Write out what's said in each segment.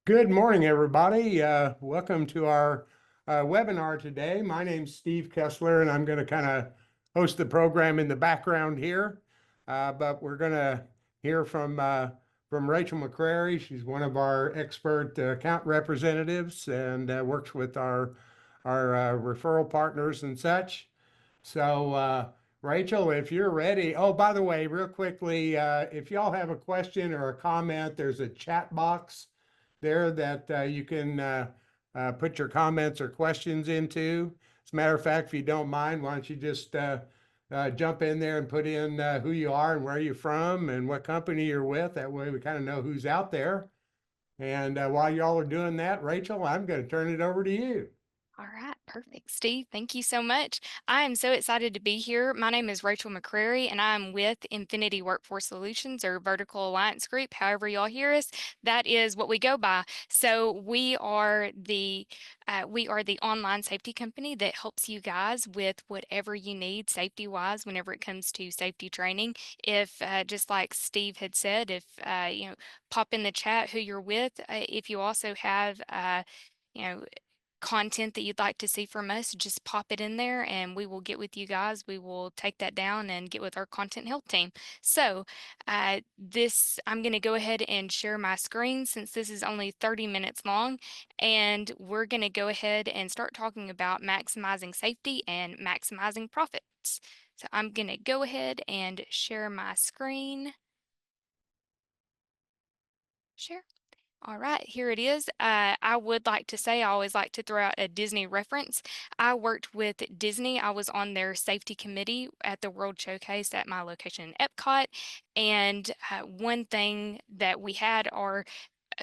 Good morning, everybody. Welcome to our webinar today. My name's Steve Kessler, and I'm going to kind of host the program in the background here. But we're going to hear from Rachel McCrary. She's one of our expert account representatives and works with our referral partners and such. So, Rachel, if you're ready. Oh, by the way, real quickly, if y'all have a question or a comment, there's a chat box there that you can put your comments or questions into. As a matter of fact, if you don't mind, why don't you just jump in there and put in who you are and where you're from and what company you're with. That way we kind of know who's out there. And while y'all are doing that, Rachel, I'm going to turn it over to you. All right, perfect. Steve, thank you so much. I am so excited to be here. My name is Rachel McCrary, and I'm with Infinity Workforce Solutions or Vertical Alliance Group. However, y'all hear us, that is what we go by. So we are the online safety company that helps you guys with whatever you need safety wise whenever it comes to safety training. If just like Steve had said, if pop in the chat who you're with. If you also have you know content that you'd like to see from us, just pop it in there and we will get with you guys. We will take that down and get with our content health team. So, I'm going to go ahead and share my screen since this is only 30 minutes long, and we're going to go ahead and start talking about maximizing safety and maximizing profits. So, I'm going to go ahead and share my screen. Share. All right, here it is. I would like to say I always like to throw out a Disney reference. I worked with Disney. I was on their safety committee at the World Showcase at my location in Epcot. And one thing that we had are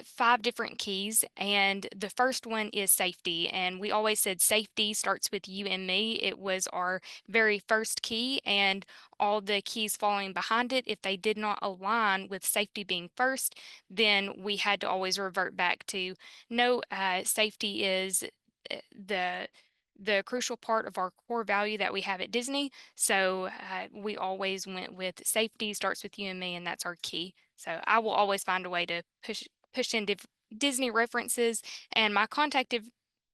five different keys, and the first one is safety. And we always said safety starts with you and me. It was our very first key, and all the keys following behind it, if they did not align with safety being first, then we had to always revert back to no, safety is the crucial part of our core value that we have at Disney. So we always went with safety starts with you and me, and that's our key. So I will always find a way to push in Disney references, and my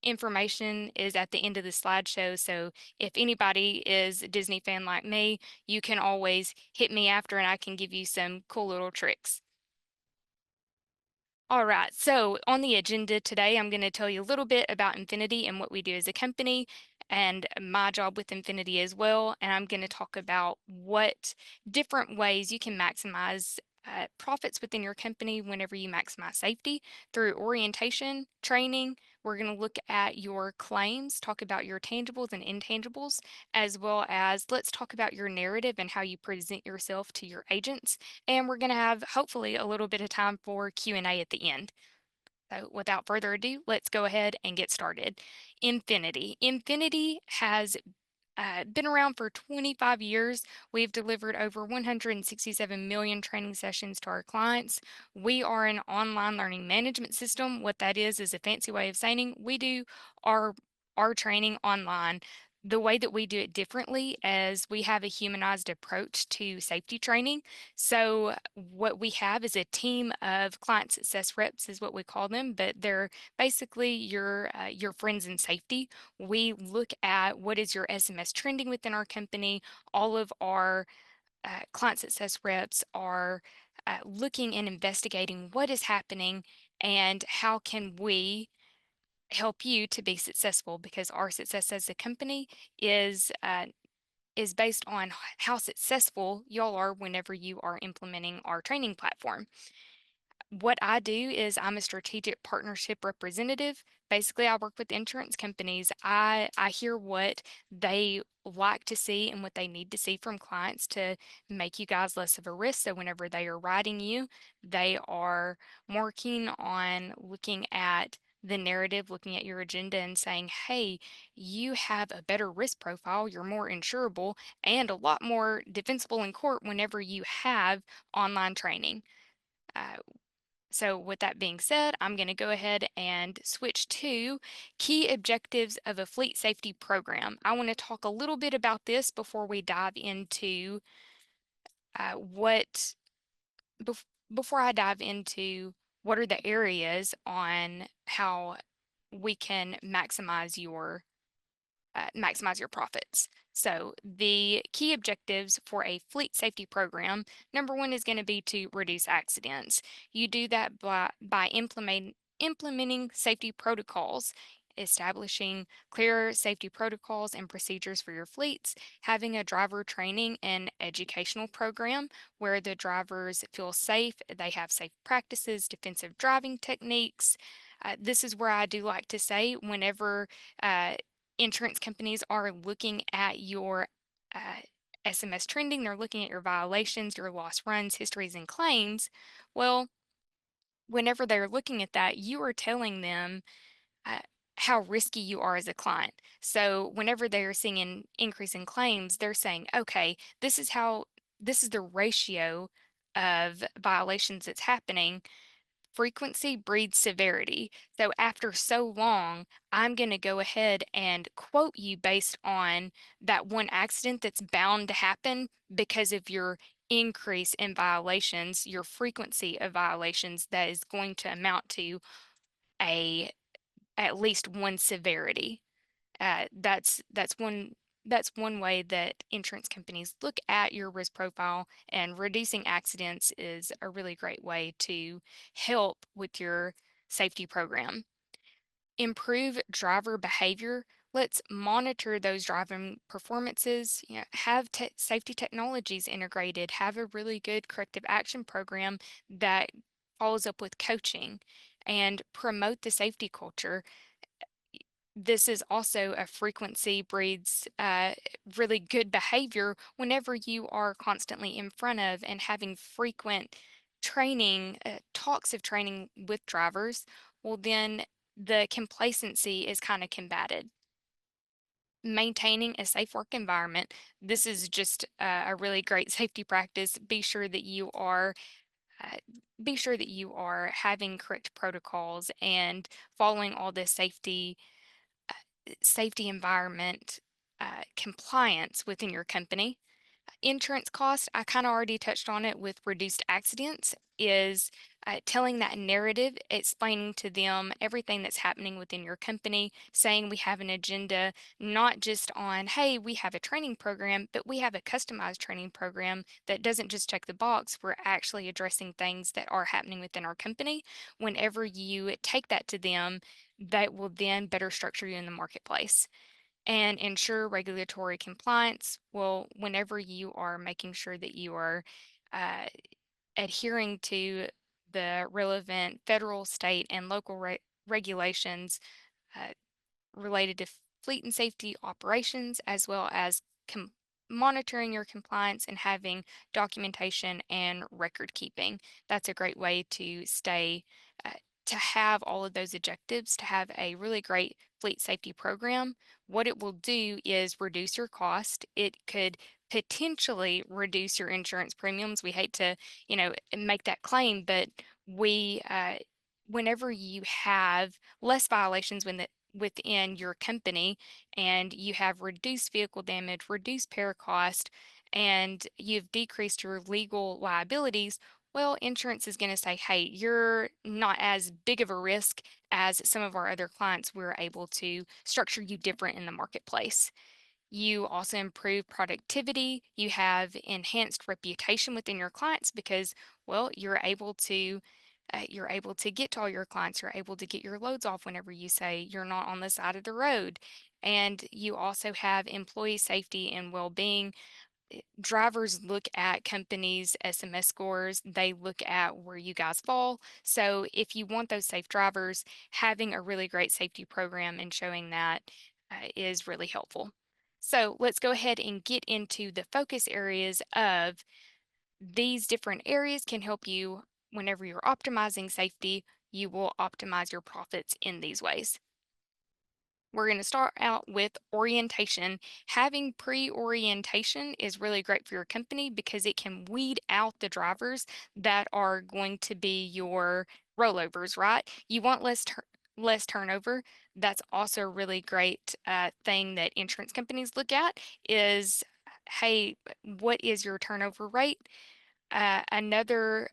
information is at the end of the slideshow. So if anybody is a Disney fan like me, you can always hit me after and I can give you some cool little tricks. All right, so on the agenda today, I'm going to tell you a little bit about Infinity and what we do as a company and my job with Infinity as well. And I'm going to talk about what different ways you can maximize profits within your company whenever you maximize safety through orientation, training. We're going to look at your claims, talk about your tangibles and intangibles, as well as let's talk about your narrative and how you present yourself to your agents, and we're going to have hopefully a little bit of time for Q&A at the end. So without further ado, let's go ahead and get started. Infinity. Infinity has been around for 25 years. We've delivered over 167 million training sessions to our clients. We are an online learning management system. What that is a fancy way of saying we do our our training online. The way that we do it differently is we have a humanized approach to safety training. So what we have is a team of client success reps is what we call them, but they're basically your friends in safety. We look at what is your SMS trending within our company. All of our client success reps are looking and investigating what is happening and how can we help you to be successful, because our success as a company is based on how successful y'all are whenever you are implementing our training platform. What I do is I'm a strategic partnership representative. Basically, I work with insurance companies. I hear what they like to see and what they need to see from clients to make you guys less of a risk. So whenever they are writing you, they are more keen on looking at the narrative, looking at your agenda and saying, hey, you have a better risk profile, you're more insurable, and a lot more defensible in court whenever you have online training. Uh, so with that being said, I'm going to go ahead and switch to key objectives of a fleet safety program. I want to talk a little bit about this before we dive into what bef- before I dive into what are the areas on how we can maximize your profits. So, the key objectives for a fleet safety program, number one is going to be to reduce accidents. You do that by implementing safety protocols, establishing clear safety protocols and procedures for your fleets, having a driver training and educational program where the drivers feel safe, they have safe practices, defensive driving techniques. This is where I do like to say, whenever uh, insurance companies are looking at your uh, SMS trending, they're looking at your violations, your lost runs, histories, and claims. Well, whenever they're looking at that, you are telling them uh, how risky you are as a client. So, whenever they're seeing an increase in claims, they're saying, okay, this is the ratio of violations that's happening. Frequency breeds severity. So after so long, I'm going to go ahead and quote you based on that one accident that's bound to happen because of your increase in violations, your frequency of violations that is going to amount to a at least one severity. That's one way that insurance companies look at your risk profile, and reducing accidents is a really great way to help with your safety program. Improve driver behavior. Let's monitor those driving performances. Have safety technologies integrated. Have a really good corrective action program that follows up with coaching, and promote the safety culture. This is also a frequency breeds really good behavior whenever you are constantly in front of and having frequent training, talks of training with drivers. Well, then the complacency is kind of combated. Maintaining a safe work environment. This is just a really great safety practice. Uh, be sure that you are having correct protocols and following all the safety environment compliance within your company. Insurance cost, I kind of already touched on it with reduced accidents, is telling that narrative, explaining to them everything that's happening within your company, saying we have an agenda, not just on, hey, we have a training program, but we have a customized training program that doesn't just check the box. We're actually addressing things that are happening within our company. Whenever you take that to them, that will then better structure you in the marketplace and ensure regulatory compliance. Well, whenever you are making sure that you are uh, adhering to the relevant federal, state, and local regulations uh, related to fleet and safety operations, as well as monitoring your compliance and having documentation and record keeping. That's a great way to stay, uh, to have all of those objectives, to have a really great fleet safety program. What it will do is reduce your cost. It could potentially reduce your insurance premiums. We hate to, make that claim, but whenever you have less violations within your company and you have reduced vehicle damage, reduced repair cost, and you've decreased your legal liabilities, well, insurance is going to say, hey, you're not as big of a risk as some of our other clients. We're able to structure you different in the marketplace. You also improve productivity. You have enhanced reputation within your clients because, well, you're able to get to all your clients. You're able to get your loads off whenever you say you're not on the side of the road. And you also have employee safety and well-being. Drivers look at companies' SMS scores. They look at where you guys fall. So if you want those safe drivers, having a really great safety program and showing that is really helpful. So let's go ahead and get into the focus areas of these different areas can help you whenever you're optimizing safety, you will optimize your profits in these ways. We're going to start out with orientation. Having pre orientation is really great for your company because it can weed out the drivers that are going to be your rollovers, right? You want less turnover. That's also a really great thing that insurance companies look at is, hey, what is your turnover rate? Another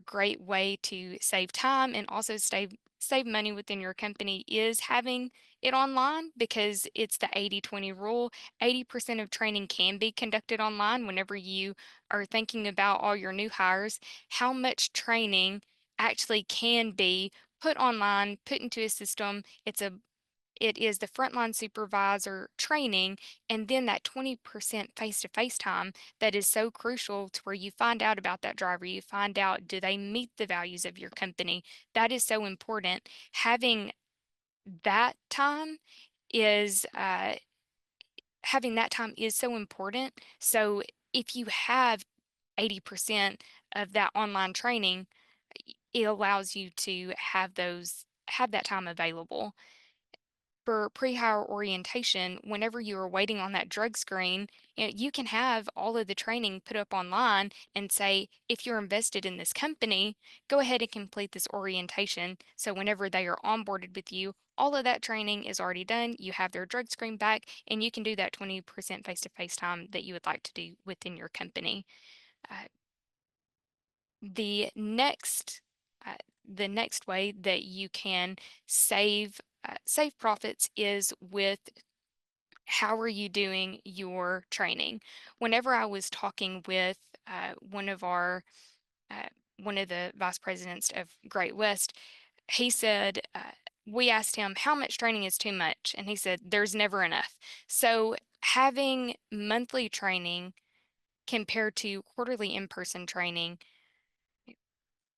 great way to save time and also save money within your company is having it online, because it's the 80/20 rule. 80% of training can be conducted online. Whenever you are thinking about all your new hires, how much training actually can be put online, put into a system. It is the frontline supervisor training, and then that 20% face-to-face time that is so crucial, to where you find out about that driver, you find out, do they meet the values of your company? That is so important. Having that time is so important. So if you have 80% of that online training, it allows you to have that time available. For pre-hire orientation, whenever you are waiting on that drug screen, you can have all of the training put up online and say, if you're invested in this company, go ahead and complete this orientation. So whenever they are onboarded with you, all of that training is already done. You have their drug screen back, and you can do that 20% face-to-face time that you would like to do within your company. Uh, the next uh, the next way that you can save profits is with, how are you doing your training? Whenever I was talking with uh, one of the vice presidents of Great West, he said, we asked him how much training is too much, and he said there's never enough. So having monthly training compared to quarterly in-person training,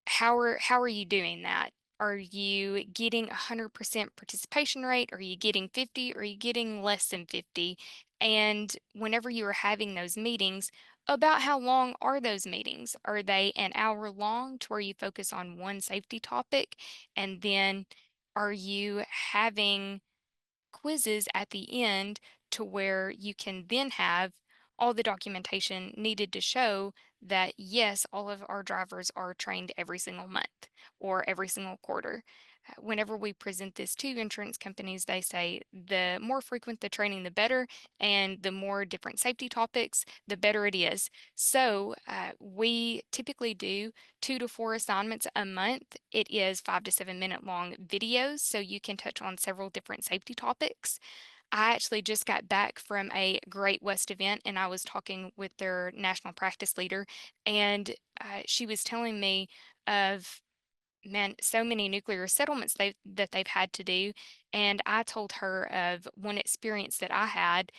how are you doing that? Are you getting 100% participation rate? Are you getting 50? Are you getting less than 50? And whenever you are having those meetings, about how long are those meetings? Are they an hour long, to where you focus on one safety topic? And then are you having quizzes at the end, to where you can then have all the documentation needed to show that, yes, all of our drivers are trained every single month or every single quarter. Whenever we present this to insurance companies, they say the more frequent the training, the better, and the more different safety topics, the better it is. So we typically do 2 to 4 assignments a month. It is 5 to 7 minute long videos, so you can touch on several different safety topics. I actually just got back from a Great West event, and I was talking with their national practice leader, and she was telling me of, man, so many nuclear settlements they've had to do. And I told her of one experience that I had,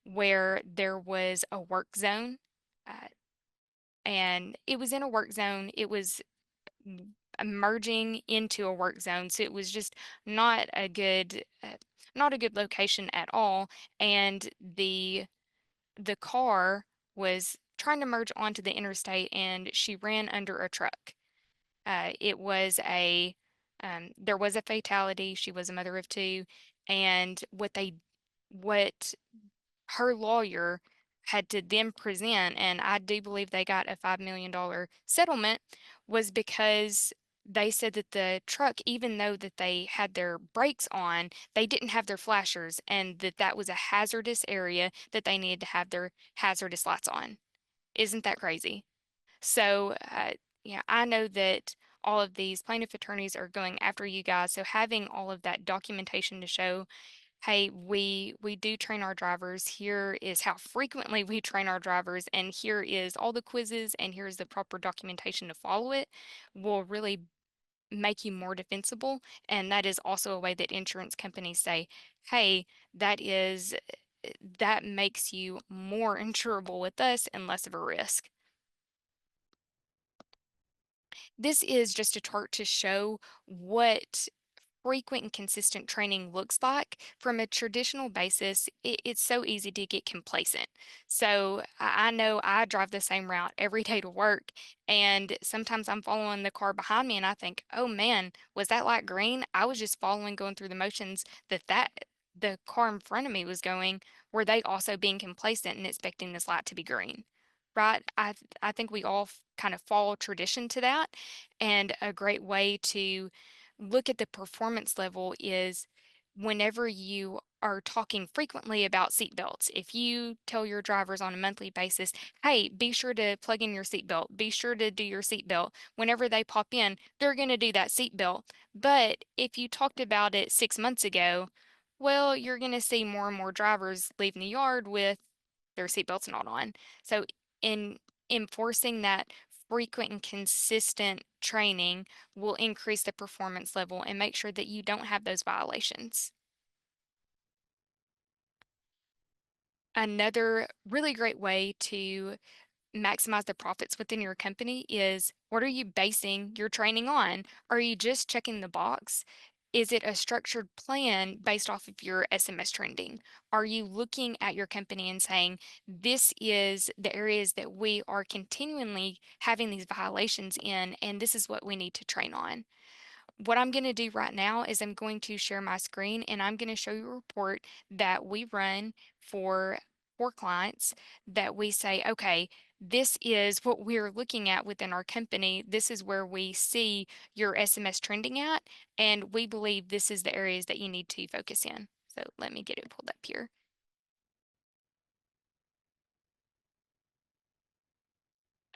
where there was a work zone. Uh, and it was in a work zone. It was merging into a work zone. So it was just not a good, not a good location at all. And the car was trying to merge onto the interstate, and she ran under a truck. It was a There was a fatality. She was a mother of two, and what her lawyer had to then present, and I do believe they got a $5 million settlement, was because they said that the truck, even though that they had their brakes on, they didn't have their flashers, and that was a hazardous area, that they needed to have their hazardous lights on. Isn't that crazy? So, yeah, I know that all of these plaintiff attorneys are going after you guys. So having all of that documentation to show, hey, we do train our drivers. Here is how frequently we train our drivers, and here is all the quizzes, and here's the proper documentation to follow it, will really make you more defensible. And that is also a way that insurance companies say, hey, that makes you more insurable with us and less of a risk. This is just a chart to show what frequent and consistent training looks like. From a traditional basis, it's so easy to get complacent. So I know I drive the same route every day to work, and sometimes I'm following the car behind me, and I think, oh man, was that light green? I was just following, going through the motions that the car in front of me was going. Were they also being complacent and expecting this light to be green? Right? I think we all kind of follow tradition to that, and a great way to look at the performance level is whenever you are talking frequently about seatbelts, if you tell your drivers on a monthly basis, hey, be sure to plug in your seatbelt, be sure to do your seatbelt, whenever they pop in, they're going to do that seatbelt. But if you talked about it 6 months ago, well, you're going to see more and more drivers leaving the yard with their seatbelts not on. So, in enforcing that frequent and consistent training will increase the performance level and make sure that you don't have those violations. Another really great way to maximize the profits within your company is, what are you basing your training on? Are you just checking the box? Is it a structured plan based off of your SMS trending? Are you looking at your company and saying, this is the areas that we are continually having these violations in, and this is what we need to train on? What I'm going to do right now is I'm going to share my screen and I'm going to show you a report that we run for clients, that we say, okay, this is what we're looking at within our company. This is where we see your SMS trending at, and we believe this is the areas that you need to focus in. So let me get it pulled up here.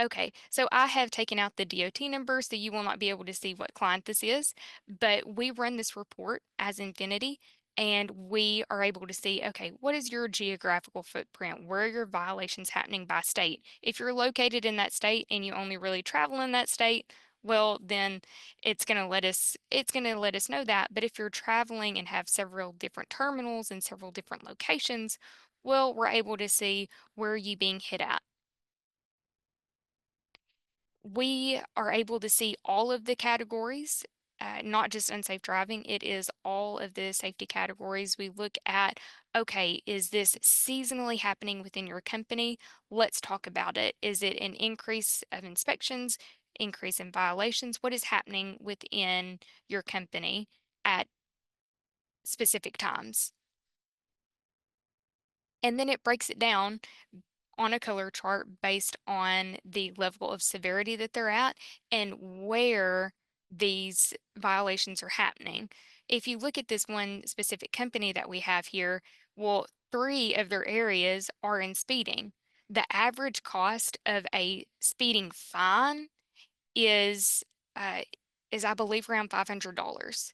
Okay, so I have taken out the DOT number so you will not be able to see what client this is, but we run this report as Infinity and we are able to see, okay, what is your geographical footprint? Where are your violations happening by state? If you're located in that state and you only really travel in that state, well, then it's going to let us know that. But if you're traveling and have several different terminals and several different locations, well, we're able to see where are you being hit at. We are able to see all of the categories, not just unsafe driving. It is all of the safety categories. We look at, okay, is this seasonally happening within your company? Let's talk about it. Is it an increase of inspections, increase in violations? What is happening within your company at specific times? And then it breaks it down on a color chart based on the level of severity that they're at and where these violations are happening. If you look at this one specific company that we have here, well, three of their areas are in speeding. The average cost of a speeding fine is uh, is I believe around $500.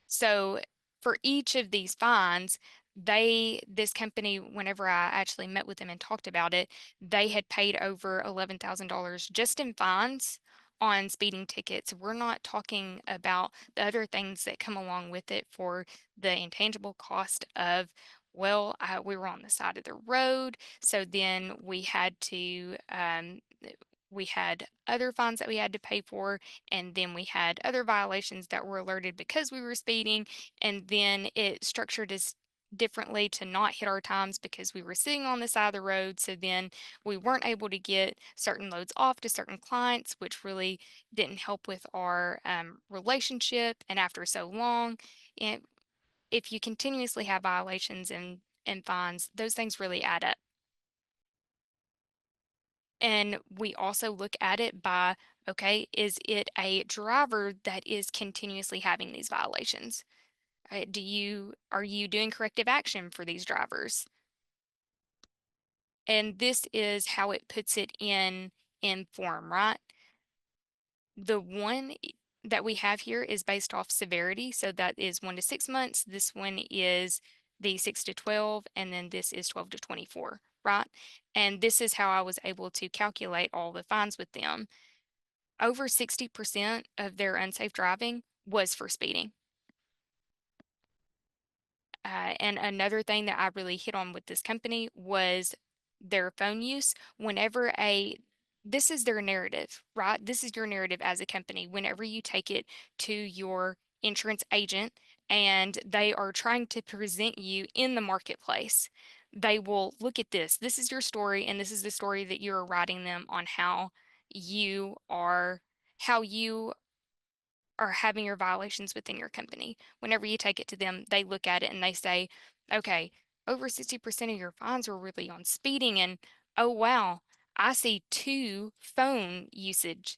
So for each of these fines, this company, whenever I actually met with them and talked about it, they had paid over $11,000 just in fines on speeding tickets. We're not talking about the other things that come along with it for the intangible cost of, well, we were on the side of the road, so then we had other fines that we had to pay for, and then we had other violations that were alerted because we were speeding, and then it structured us differently to not hit our times because we were sitting on the side of the road. So then we weren't able to get certain loads off to certain clients, which really didn't help with our relationship. And after so long, and if you continuously have violations and fines, those things really add up. And we also look at it by, okay, is it a driver that is continuously having these violations? Are you doing corrective action for these drivers? And this is how it puts it in form, right? The one that we have here is based off severity, so that is 1 to 6 months. This one is the 6 to 12, and then this is 12 to 24, right? And this is how I was able to calculate all the fines with them. Over 60% of their unsafe driving was for speeding. And another thing that I really hit on with this company was their phone use. This is their narrative, right? This is your narrative as a company. Whenever you take it to your insurance agent and they are trying to present you in the marketplace, they will look at this. This is your story, and this is the story that you are writing them on how you are having your violations within your company. Whenever you take it to them, they look at it and they say, okay, over 60% of your fines were really on speeding. And oh, wow, I see two phone usage,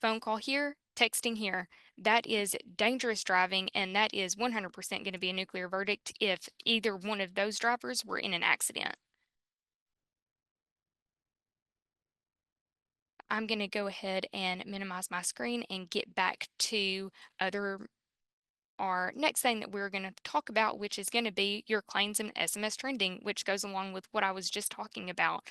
phone call here, texting here. that is dangerous driving, and that is 100% going to be a nuclear verdict if either one of those drivers were in an accident. I'm going to go ahead and minimize my screen and get back to other our next thing that we're going to talk about, which is going to be your claims and SMS trending, which goes along with what I was just talking about.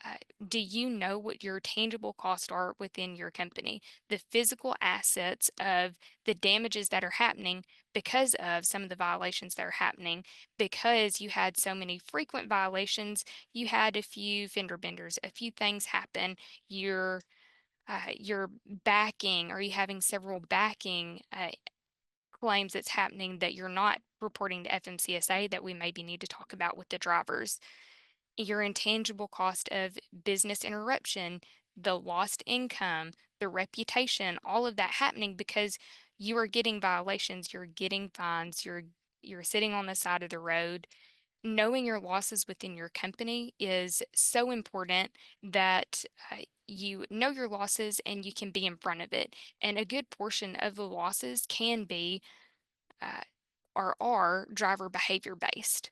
uh, do you know what your tangible costs are within your company? The physical assets of the damages that are happening because of some of the violations that are happening, because you had so many frequent violations, you had a few fender benders, a few things happen, you're backing, are you having several backing claims that's happening that you're not reporting to FMCSA that we maybe need to talk about with the drivers? Your intangible cost of business interruption, the lost income, the reputation, all of that happening because you are getting violations, you're getting fines, you're sitting on the side of the road. Knowing your losses within your company is so important that you know your losses and you can be in front of it. And a good portion of the losses can be uh, or are driver behavior based.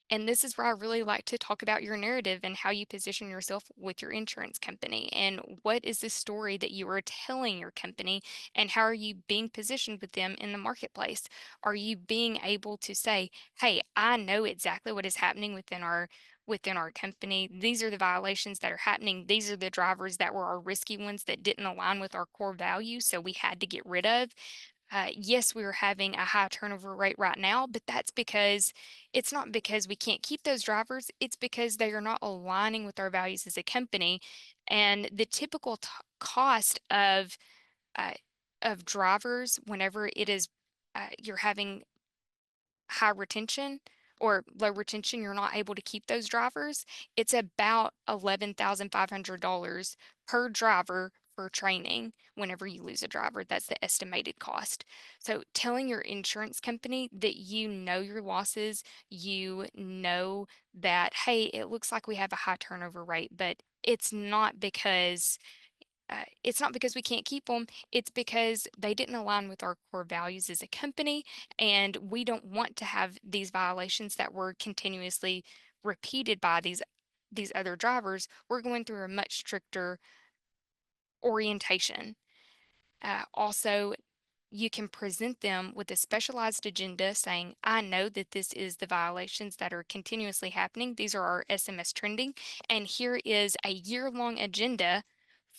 And this is where I really like to talk about your narrative and how you position yourself with your insurance company. And what is the story that you are telling your company, and how are you being positioned with them in the marketplace? Are you being able to say, "Hey, I know exactly what is happening within our company. These are the violations that are happening. These are the drivers that were our risky ones that didn't align with our core values, so we had to get rid of." Yes, we are having a high turnover rate right now, but that's because it's not because we can't keep those drivers. It's because they are not aligning with our values as a company. And the typical cost uh, of drivers, whenever it is you're having high retention or low retention, you're not able to keep those drivers, it's about $11,500 per driver for training whenever you lose a driver. That's the estimated cost. So telling your insurance company that you know your losses, you know that, hey, it looks like we have a high turnover rate, but it's not because we can't keep them. It's because they didn't align with our core values as a company, and we don't want to have these violations that were continuously repeated by these other drivers. We're going through a much stricter orientation. Also, you can present them with a specialized agenda saying, "I know that this is the violations that are continuously happening. These are our SMS trending. And here is a year-long agenda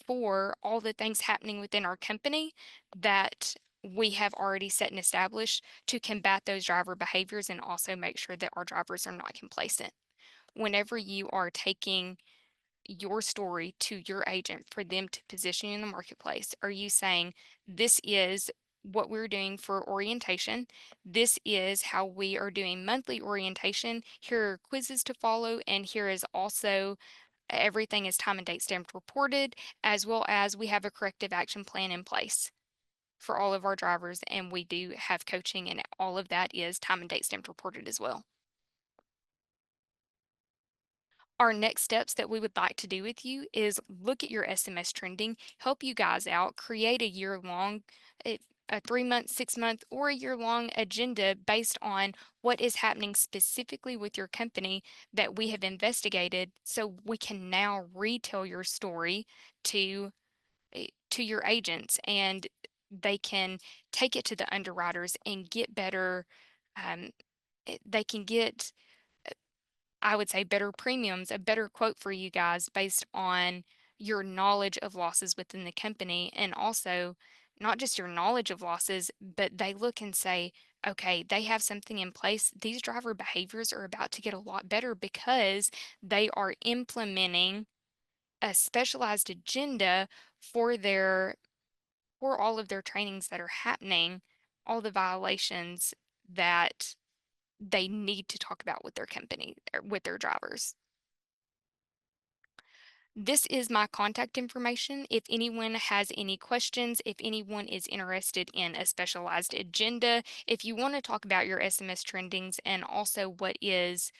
for all the things happening within our company that we have already set and established to combat those driver behaviors and also make sure that our drivers are not complacent." Whenever you are taking your story to your agent for them to position you in the marketplace? Are you saying, "This is what we're doing for orientation. This is how we are doing monthly orientation. Here are quizzes to follow, and here is also everything is time and date stamped reported, as well as we have a corrective action plan in place for all of our drivers, and we do have coaching, and all of that is time and date stamped reported as well." Our next steps that we would like to do with you is look at your SMS trending, help you guys out, create a year long, a 3 month, 6 month, or a year long agenda based on what is happening specifically with your company that we have investigated, so we can now retell your story to to your agents, and they can take it to the underwriters and get better. Um, they can get, I would say, better premiums, a better quote for you guys based on your knowledge of losses within the company. And also, not just your knowledge of losses, but they look and say, "Okay, they have something in place. These driver behaviors are about to get a lot better because they are implementing a specialized agenda for all of their trainings that are happening, all the violations that they need to talk about with their company, with their drivers." This is my contact information. If anyone has any questions, if anyone is interested in a specialized agenda, if you want to talk about your SMS trendings and also what is,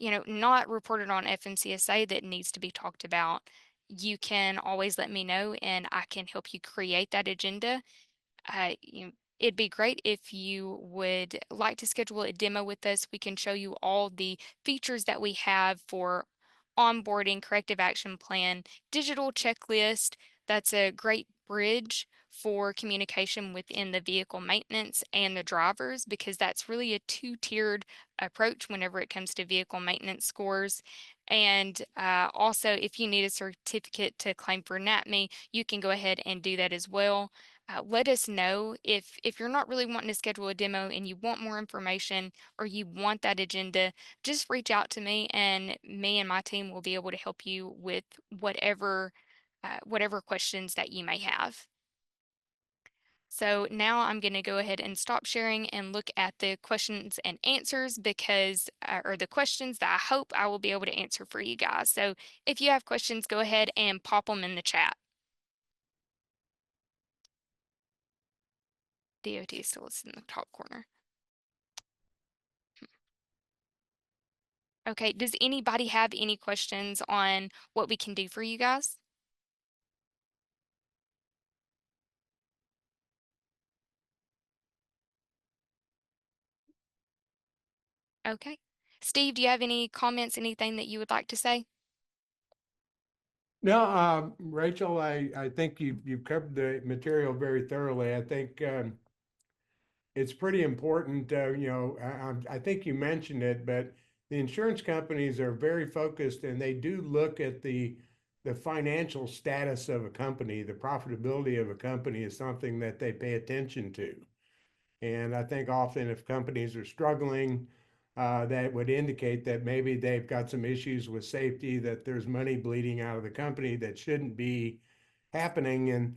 not reported on FMCSA that needs to be talked about, you can always let me know and I can help you create that agenda. It'd be great if you would like to schedule a demo with us. We can show you all the features that we have for onboarding, corrective action plan, digital checklist. That's a great bridge for communication within the vehicle maintenance and the drivers because that's really a two-tiered approach whenever it comes to vehicle maintenance scores. And also, if you need a certificate to claim for NAPME, you can go ahead and do that as well. Let us know if you're not really wanting to schedule a demo and you want more information or you want that agenda. Just reach out to me and my team will be able to help you with whatever questions that you may have. So now I'm going to go ahead and stop sharing and look at the questions and answers because, or the questions that I hope I will be able to answer for you guys. So if you have questions, go ahead and pop them in the chat. DOT is still listed in the top corner. Okay, does anybody have any questions on what we can do for you guys? Okay. Steve, do you have any comments, anything that you would like to say? No, Rachel, I think you've covered the material very thoroughly. I think it's pretty important, I think you mentioned it, but the insurance companies are very focused and they do look at the financial status of a company. The profitability of a company is something that they pay attention to. And I think often if companies are struggling, that would indicate that maybe they've got some issues with safety, that there's money bleeding out of the company that shouldn't be happening. And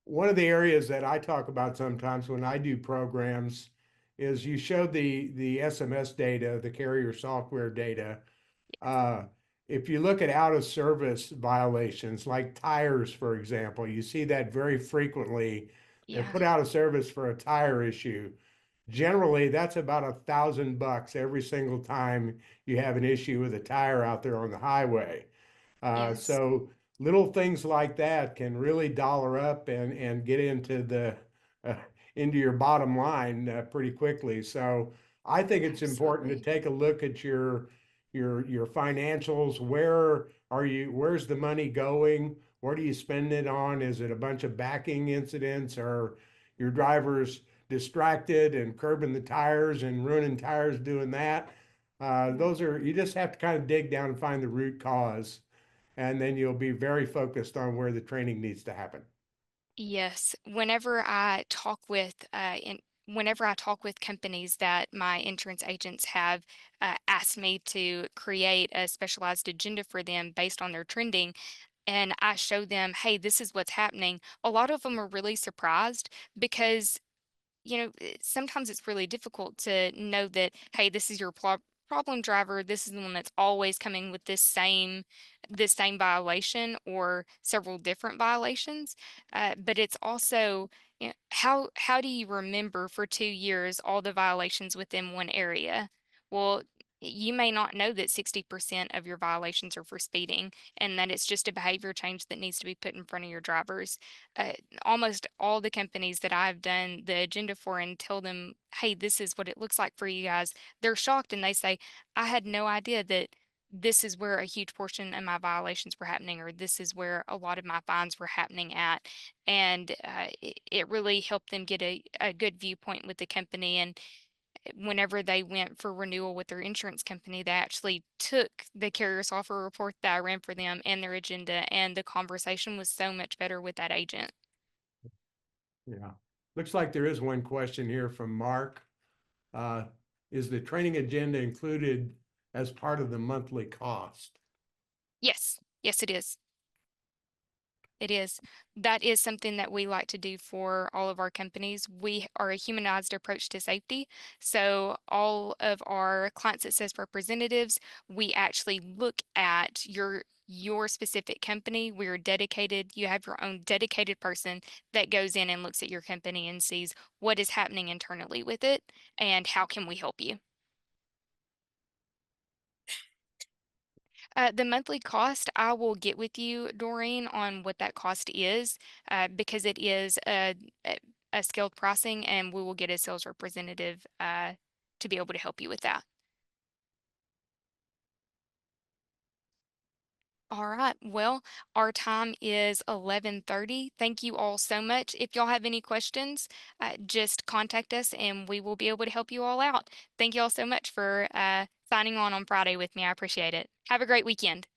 one of the areas that I talk about sometimes when I do programs is you showed the SMS data, the carrier software data. Uh, if you look at out of service violations like tires, for example, you see that very frequently. They're Yeah. put out of service for a tire issue. Generally, that's about $1,000 every single time you have an issue with a tire out there on the highway. Yes. So little things like that can really dollar up and get into uh, into your bottom line pretty quickly. So I think it's important to Absolutely. take a look at your financials. Where's the money going? What are you spending it on? Is it a bunch of backing incidents or your drivers distracted and curbing the tires and ruining tires doing that? Mm. You just have to kind of dig down and find the root cause, and then you'll be very focused on where the training needs to happen. Yes. Whenever I talk with companies that my insurance agents have asked me to create a specialized agenda for them based on their trending, and I show them, hey, this is what's happening. A lot of them are really surprised because sometimes it's really difficult to know that, hey, this is your problem driver. This is the one that's always coming with this same violation or several different violations. But it's also, how do you remember for 2 years all the violations within one area? Well, you may not know that 60% of your violations are for speeding and that it's just a behavior change that needs to be put in front of your drivers. Uh, Almost all the companies that I've done the agenda for and tell them, hey, this is what it looks like for you guys, they're shocked and they say, I had no idea that this is where a huge portion of my violations were happening, or this is where a lot of my fines were happening at. And it really helped them get a good viewpoint with the company. And whenever they went for renewal with their insurance company, they actually took the carrier software report that I ran for them and their agenda, and the conversation was so much better with that agent. Yeah. Looks like there is one question here from Mark. Uh, is the training agenda included as part of the monthly cost? Yes, yes, it is. It is. That is something that we like to do for all of our companies. We are a humanized approach to safety. So all of our client success representatives, we actually look at your specific company. We're dedicated. You have your own dedicated person that goes in and looks at your company and sees what is happening internally with it and how can we help you. The monthly cost, I will get with you, Doreen, on what that cost is, because it is a scaled pricing, and we will get a sales representative to be able to help you with that. All right. Well, our time is 11:30. Thank you all so much. If y'all have any questions, just contact us and we will be able to help you all out. Thank you all so much for signing on Friday with me. I appreciate it. Have a great weekend.